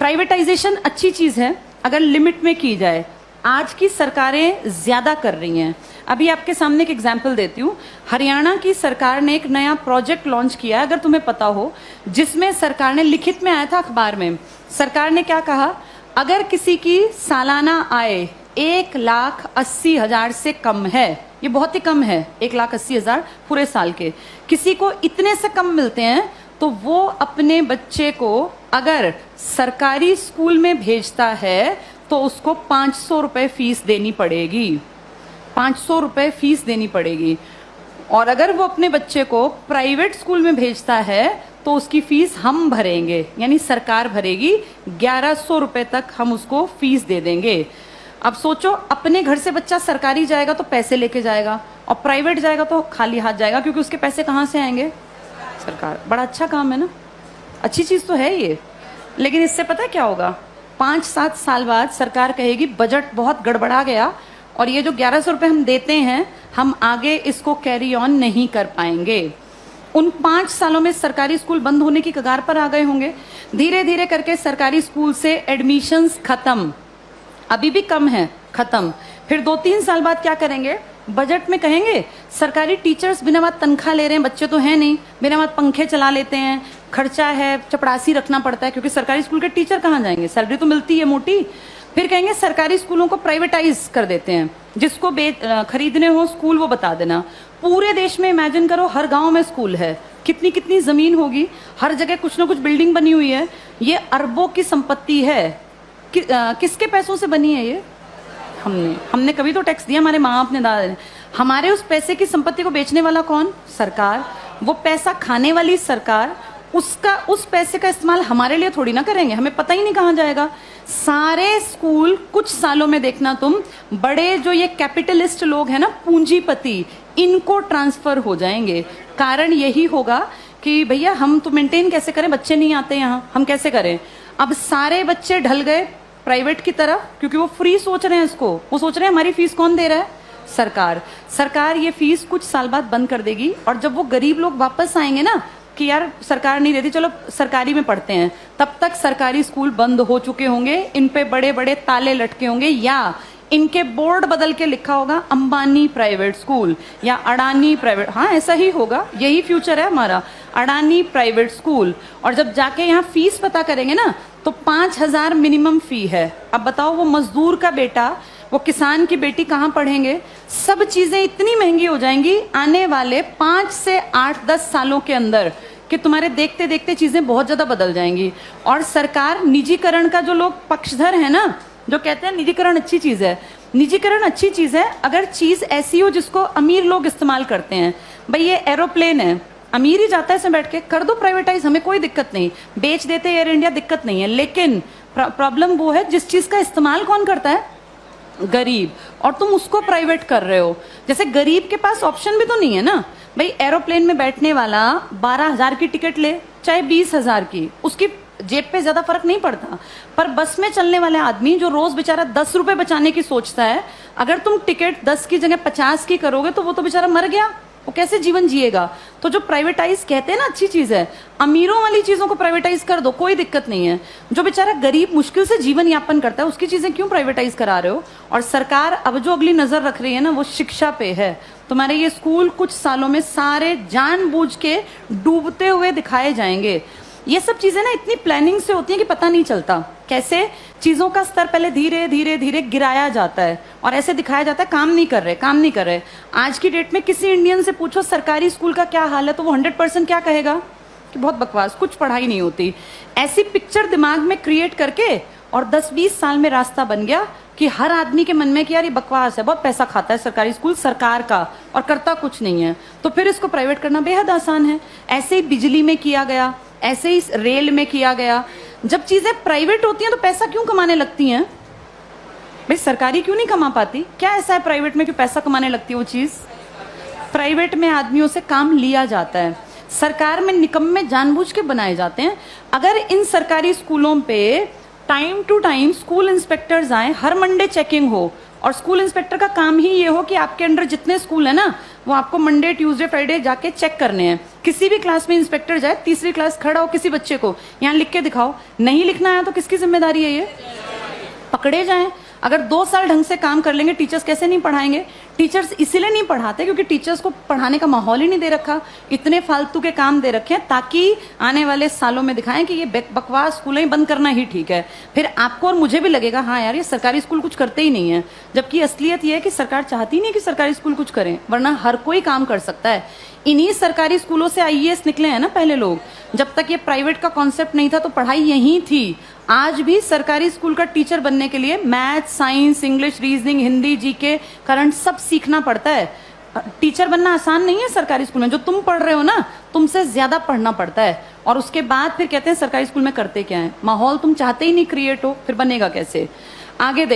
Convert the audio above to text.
Privatisation अच्छी चीज है अगर लिमिट में की जाए। आज की सरकारें ज्यादा कर रही हैं। अभी आपके सामने एक एग्जाम्पल देती हूँ। हरियाणा की सरकार ने एक नया प्रोजेक्ट लॉन्च किया है, अगर तुम्हें पता हो, जिसमें सरकार ने, लिखित में आया था अखबार में, सरकार ने क्या कहा, अगर किसी की सालाना आय 1,80,000 से कम है, ये बहुत ही कम है, 1,80,000 पूरे साल के, किसी को इतने से कम मिलते हैं तो वो अपने बच्चे को अगर सरकारी स्कूल में भेजता है तो उसको 500 रुपए फीस देनी पड़ेगी। 500 रुपए फीस देनी पड़ेगी। और अगर वो अपने बच्चे को प्राइवेट स्कूल में भेजता है तो उसकी फीस हम भरेंगे, यानी सरकार भरेगी। 1,100 रुपए तक हम उसको फीस दे देंगे। अब सोचो, अपने घर से बच्चा सरकारी जाएगा तो पैसे लेके जाएगा और प्राइवेट जाएगा तो खाली हाथ जाएगा, क्योंकि उसके पैसे कहाँ से आएंगे? सरकार। बड़ा अच्छा काम है ना, अच्छी चीज तो है ये। लेकिन इससे पता है क्या होगा? 5-7 साल बाद सरकार कहेगी बजट बहुत गड़बड़ा गया और ये जो 1,100 रुपए हम देते हैं, हम आगे इसको कैरी ऑन नहीं कर पाएंगे। उन 5 सालों में सरकारी स्कूल बंद होने की कगार पर आ गए होंगे। धीरे धीरे करके सरकारी स्कूल से एडमिशन्स खत्म, अभी भी कम है, खत्म। फिर 2-3 साल बाद क्या करेंगे? बजट में कहेंगे सरकारी टीचर्स बिना बात तनख्वाह ले रहे हैं, बच्चे तो हैं नहीं, बिना बात पंखे चला लेते हैं, खर्चा है, चपरासी रखना पड़ता है, क्योंकि सरकारी स्कूल के टीचर कहाँ जाएंगे, सैलरी तो मिलती है मोटी। फिर कहेंगे सरकारी स्कूलों को प्राइवेटाइज कर देते हैं, जिसको खरीदने हो स्कूल वो बता देना। पूरे देश में इमेजिन करो, हर गांव में स्कूल है, कितनी कितनी जमीन होगी, हर जगह कुछ ना कुछ बिल्डिंग बनी हुई है। ये अरबों की संपत्ति है। किसके पैसों से बनी है ये? हमने कभी तो टैक्स दिया, हमारे माँ बाप ने, दादा ने। हमारे उस पैसे की संपत्ति को बेचने वाला कौन? सरकार। वो पैसा खाने वाली सरकार। उस पैसे का इस्तेमाल हमारे लिए थोड़ी ना करेंगे, हमें पता ही नहीं कहाँ जाएगा। सारे स्कूल कुछ सालों में देखना तुम, बड़े जो ये कैपिटलिस्ट लोग हैं ना, पूंजीपति, इनको ट्रांसफर हो जाएंगे। कारण यही होगा कि भैया हम तो मेंटेन कैसे करें, बच्चे नहीं आते यहाँ, हम कैसे करें? अब सारे बच्चे ढल गए प्राइवेट की तरफ, क्योंकि वो फ्री सोच रहे हैं इसको। वो सोच रहे हैं हमारी फीस कौन दे रहा है? सरकार। सरकार ये फीस कुछ साल बाद बंद कर देगी, और जब वो गरीब लोग वापस आएंगे ना कि यार सरकार नहीं देती, चलो सरकारी में पढ़ते हैं, तब तक सरकारी स्कूल बंद हो चुके होंगे, इन पे बड़े बड़े ताले लटके होंगे, या इनके बोर्ड बदल के लिखा होगा अंबानी प्राइवेट स्कूल या अडानी प्राइवेट। हाँ, ऐसा ही होगा, यही फ्यूचर है हमारा, अडानी प्राइवेट स्कूल। और जब जाके यहाँ फीस पता करेंगे ना तो 5,000 मिनिमम फी है। अब बताओ, वो मजदूर का बेटा, वो किसान की बेटी कहाँ पढ़ेंगे? सब चीजें इतनी महंगी हो जाएंगी आने वाले 5 से 8-10 सालों के अंदर कि तुम्हारे देखते देखते चीजें बहुत ज्यादा बदल जाएंगी। और सरकार निजीकरण का, जो लोग पक्षधर है ना, जो कहते हैं निजीकरण अच्छी चीज है, निजीकरण अच्छी चीज है अगर चीज ऐसी हो जिसको अमीर लोग इस्तेमाल करते हैं। भाई ये एरोप्लेन है, अमीर ही जाता है इसमें बैठ के, कर दो प्राइवेटाइज, हमें कोई दिक्कत नहीं, बेच देते एयर इंडिया, दिक्कत नहीं है। लेकिन प्रॉब्लम वो है जिस चीज का इस्तेमाल कौन करता है? गरीब। और तुम उसको प्राइवेट कर रहे हो। जैसे गरीब के पास ऑप्शन भी तो नहीं है ना। भाई एरोप्लेन में बैठने वाला 12,000 की टिकट ले चाहे 20,000 की, उसकी जेब पे ज्यादा फर्क नहीं पड़ता। पर बस में चलने वाले आदमी जो रोज बेचारा 10 रुपए बचाने की सोचता है, अगर तुम टिकट 10 की जगह 50 की करोगे तो वो तो बेचारा मर गया, वो कैसे जीवन जिएगा? तो जो प्राइवेटाइज कहते हैं ना अच्छी चीज है, अमीरों वाली चीजों को प्राइवेटाइज कर दो, कोई दिक्कत नहीं है। जो बेचारा गरीब मुश्किल से जीवन यापन करता है, उसकी चीजें क्यों प्राइवेटाइज करा रहे हो? और सरकार अब जो अगली नजर रख रही है ना, वो शिक्षा पे है। तुम्हारे ये स्कूल कुछ सालों में सारे जानबूझ के डूबते हुए दिखाए जाएंगे। ये सब चीजें ना इतनी प्लानिंग से होती हैं कि पता नहीं चलता कैसे चीजों का स्तर पहले धीरे धीरे धीरे गिराया जाता है और ऐसे दिखाया जाता है काम नहीं कर रहे, काम नहीं कर रहे। आज की डेट में किसी इंडियन से पूछो सरकारी स्कूल का क्या हाल है, तो वो 100% क्या कहेगा कि बहुत बकवास, कुछ पढ़ाई नहीं होती। ऐसी पिक्चर दिमाग में क्रिएट करके और 10-20 साल में रास्ता बन गया कि हर आदमी के मन में कि यार ये बकवास है, बहुत पैसा खाता है सरकारी स्कूल सरकार का और करता कुछ नहीं है, तो फिर इसको प्राइवेट करना बेहद आसान है। ऐसे ही बिजली में किया गया, ऐसे ही रेल में किया गया। जब चीजें प्राइवेट होती हैं तो पैसा क्यों कमाने लगती हैं? भाई सरकारी क्यों नहीं कमा पाती? क्या ऐसा है प्राइवेट में कि पैसा कमाने लगती है वो चीज? प्राइवेट में आदमियों से काम लिया जाता है, सरकार में निकम्मे जानबूझ के बनाए जाते हैं। अगर इन सरकारी स्कूलों पे time to time school inspectors आए, हर मंडे चेकिंग हो, और स्कूल इंस्पेक्टर का काम ही ये हो कि आपके अंडर जितने स्कूल है ना, वो आपको मंडे ट्यूसडे फ्राइडे जाके चेक करने हैं। किसी भी क्लास में इंस्पेक्टर जाए, तीसरी क्लास खड़ा हो, किसी बच्चे को यहाँ लिख के दिखाओ, नहीं लिखना है तो किसकी जिम्मेदारी है? ये पकड़े जाएं। अगर 2 साल ढंग से काम कर लेंगे, टीचर्स कैसे नहीं पढ़ाएंगे? टीचर्स इसलिए नहीं पढ़ाते क्योंकि टीचर्स को पढ़ाने का माहौल ही नहीं दे रखा, इतने फालतू के काम दे रखे हैं ताकि आने वाले सालों में दिखाएं कि ये बकवास स्कूलें बंद करना ही ठीक है। फिर आपको और मुझे भी लगेगा हाँ यार, ये सरकारी स्कूल कुछ करते ही नहीं है, जबकि असलियत ये है कि सरकार चाहती नहीं कि सरकारी स्कूल कुछ करें, वरना हर कोई काम कर सकता है। इन्हीं सरकारी स्कूलों से आईएएस निकले हैं ना पहले लोग। जब तक ये प्राइवेट का कॉन्सेप्ट नहीं था तो पढ़ाई यहीं थी। आज भी सरकारी स्कूल का टीचर बनने के लिए math, science, English, reasoning, Hindi, GK, current सब सीखना पड़ता है। टीचर बनना आसान नहीं है सरकारी स्कूल में। जो तुम पढ़ रहे हो ना, तुमसे ज्यादा पढ़ना पड़ता है। और उसके बाद फिर कहते हैं सरकारी स्कूल में करते क्या है? माहौल तुम चाहते ही नहीं क्रिएट हो, फिर बनेगा कैसे? आगे